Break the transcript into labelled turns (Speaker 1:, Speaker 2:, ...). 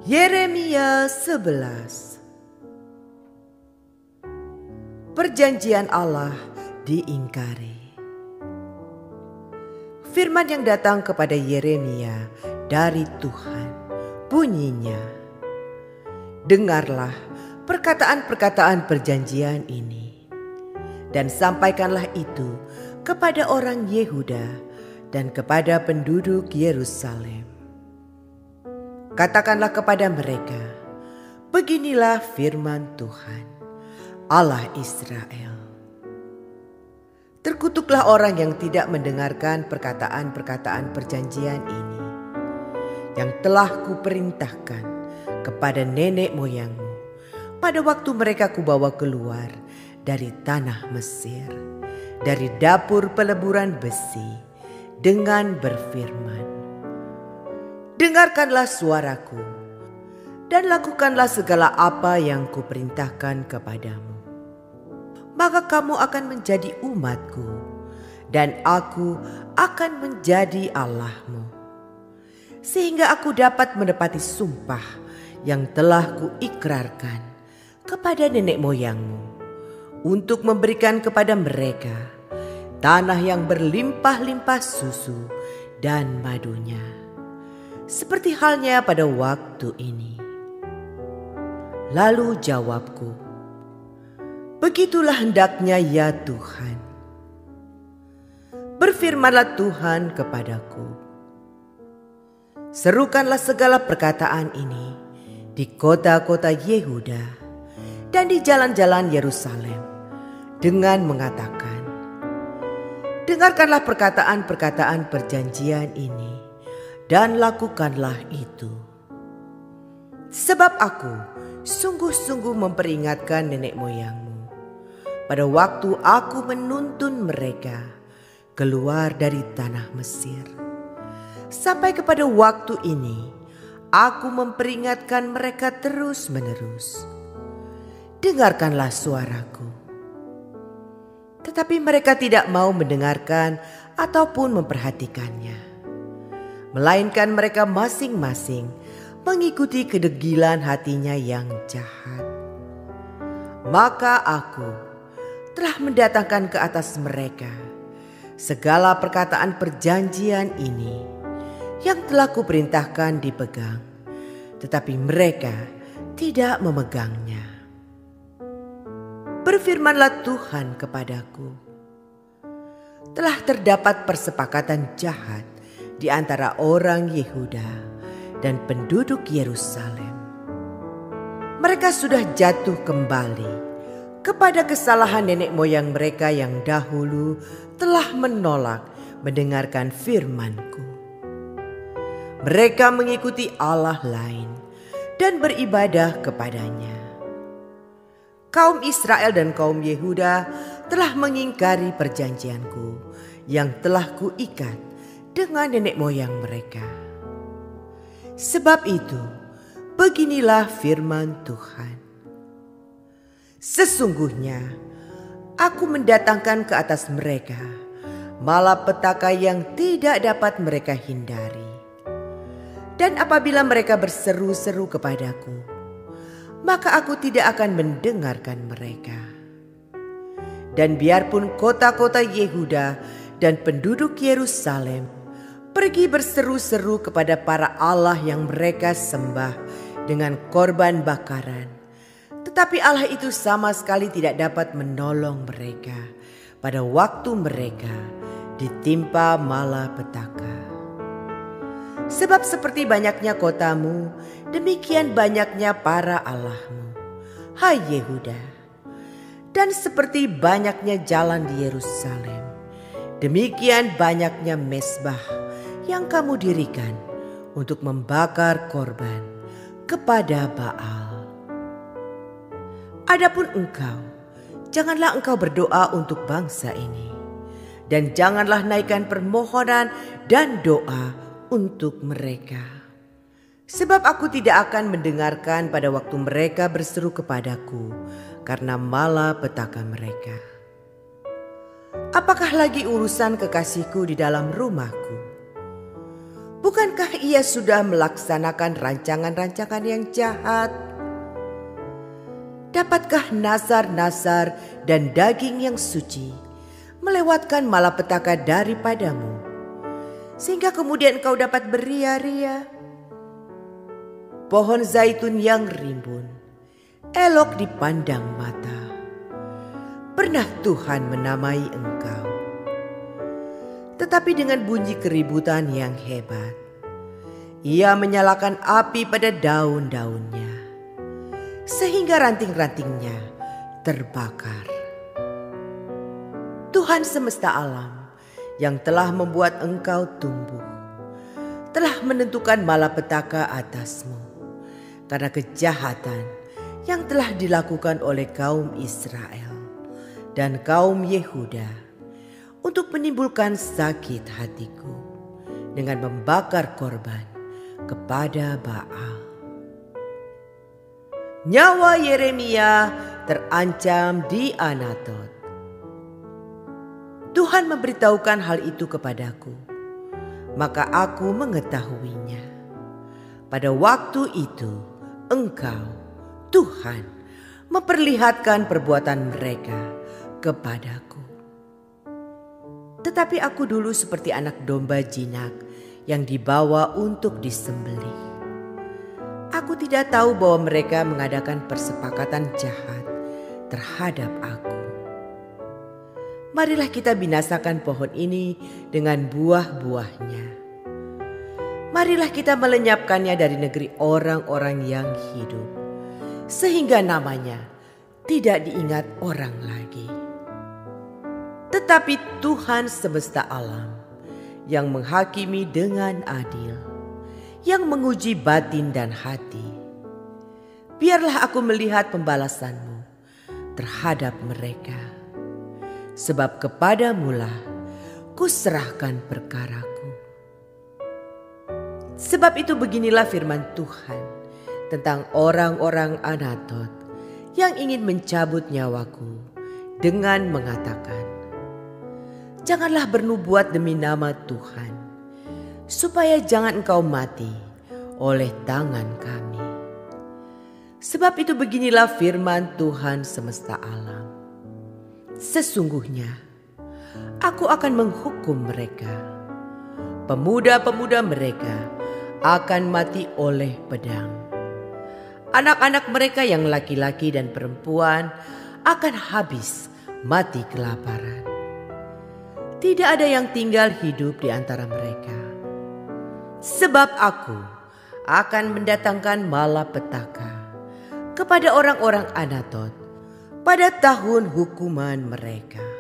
Speaker 1: Yeremia 11. Perjanjian Allah diingkari. Firman yang datang kepada Yeremia dari Tuhan, bunyinya, dengarlah perkataan-perkataan perjanjian ini, dan sampaikanlah itu kepada orang Yehuda dan kepada penduduk Yerusalem. Katakanlah kepada mereka, beginilah firman Tuhan, Allah Israel. Terkutuklah orang yang tidak mendengarkan perkataan-perkataan perjanjian ini, yang telah kuperintahkan kepada nenek moyangmu pada waktu mereka kubawa keluar dari tanah Mesir, dari dapur peleburan besi, dengan berfirman, dengarkanlah suaraku, dan lakukanlah segala apa yang kuperintahkan kepadamu. Maka kamu akan menjadi umatku, dan aku akan menjadi Allahmu. Sehingga aku dapat menepati sumpah yang telah kuikrarkan kepada nenek moyangmu, untuk memberikan kepada mereka tanah yang berlimpah-limpah susu dan madunya, seperti halnya pada waktu ini. Lalu jawabku, begitulah hendaknya ya Tuhan. Berfirmanlah Tuhan kepadaku, serukanlah segala perkataan ini di kota-kota Yehuda dan di jalan-jalan Yerusalem dengan mengatakan, dengarkanlah perkataan-perkataan perjanjian ini, dan lakukanlah itu. Sebab aku sungguh-sungguh memperingatkan nenek moyangmu pada waktu aku menuntun mereka keluar dari tanah Mesir. Sampai kepada waktu ini aku memperingatkan mereka terus-menerus. Dengarkanlah suaraku. Tetapi mereka tidak mau mendengarkan ataupun memperhatikannya, melainkan mereka masing-masing mengikuti kedegilan hatinya yang jahat. Maka aku telah mendatangkan ke atas mereka segala perkataan perjanjian ini yang telah kuperintahkan dipegang, tetapi mereka tidak memegangnya. Berfirmanlah Tuhan kepadaku, telah terdapat persepakatan jahat di antara orang Yehuda dan penduduk Yerusalem. Mereka sudah jatuh kembali kepada kesalahan nenek moyang mereka yang dahulu telah menolak mendengarkan firman-Ku. Mereka mengikuti Allah lain dan beribadah kepadanya. Kaum Israel dan kaum Yehuda telah mengingkari perjanjian-Ku yang telah Kuikat dengan nenek moyang mereka. Sebab itu, beginilah firman Tuhan. Sesungguhnya aku mendatangkan ke atas mereka malapetaka yang tidak dapat mereka hindari. Dan apabila mereka berseru-seru kepadaku, maka aku tidak akan mendengarkan mereka. Dan biarpun kota-kota Yehuda dan penduduk Yerusalem pergi berseru-seru kepada para Allah yang mereka sembah dengan korban bakaran, tetapi Allah itu sama sekali tidak dapat menolong mereka pada waktu mereka ditimpa malapetaka. Sebab seperti banyaknya kotamu, demikian banyaknya para allahmu, hai Yehuda. Dan seperti banyaknya jalan di Yerusalem, demikian banyaknya mezbah yang kamu dirikan untuk membakar korban kepada Baal. Adapun engkau, janganlah engkau berdoa untuk bangsa ini, dan janganlah naikkan permohonan dan doa untuk mereka. Sebab aku tidak akan mendengarkan pada waktu mereka berseru kepadaku karena malapetaka mereka. Apakah lagi urusan kekasihku di dalam rumahku? Bukankah ia sudah melaksanakan rancangan-rancangan yang jahat? Dapatkah nasar-nasar dan daging yang suci melewatkan malapetaka daripadamu, sehingga kemudian engkau dapat beria-ria? Pohon zaitun yang rimbun, elok dipandang mata. Pernah Tuhan menamai engkau, tetapi dengan bunyi keributan yang hebat, Ia menyalakan api pada daun-daunnya, sehingga ranting-rantingnya terbakar. Tuhan semesta alam yang telah membuat engkau tumbuh, telah menentukan malapetaka atasmu karena kejahatan yang telah dilakukan oleh kaum Israel dan kaum Yehuda untuk menimbulkan sakit hatiku dengan membakar korban kepada Baal. Nyawa Yeremia terancam di Anatot. Tuhan memberitahukan hal itu kepadaku, maka aku mengetahuinya. Pada waktu itu Engkau, Tuhan, memperlihatkan perbuatan mereka kepadaku. Tetapi aku dulu seperti anak domba jinak yang dibawa untuk disembelih. Aku tidak tahu bahwa mereka mengadakan persepakatan jahat terhadap aku. Marilah kita binasakan pohon ini dengan buah-buahnya. Marilah kita melenyapkannya dari negeri orang-orang yang hidup, sehingga namanya tidak diingat orang lagi. Tetapi Tuhan semesta alam yang menghakimi dengan adil, yang menguji batin dan hati, biarlah aku melihat pembalasanmu terhadap mereka. Sebab kepadamulah kuserahkan perkaraku. Sebab itu beginilah firman Tuhan tentang orang-orang Anatot yang ingin mencabut nyawaku dengan mengatakan, janganlah bernubuat demi nama Tuhan, supaya jangan engkau mati oleh tangan kami. Sebab itu beginilah firman Tuhan semesta alam. Sesungguhnya aku akan menghukum mereka. Pemuda-pemuda mereka akan mati oleh pedang. Anak-anak mereka yang laki-laki dan perempuan akan habis mati kelaparan. Tidak ada yang tinggal hidup di antara mereka. Sebab aku akan mendatangkan malapetaka kepada orang-orang Anatot pada tahun hukuman mereka.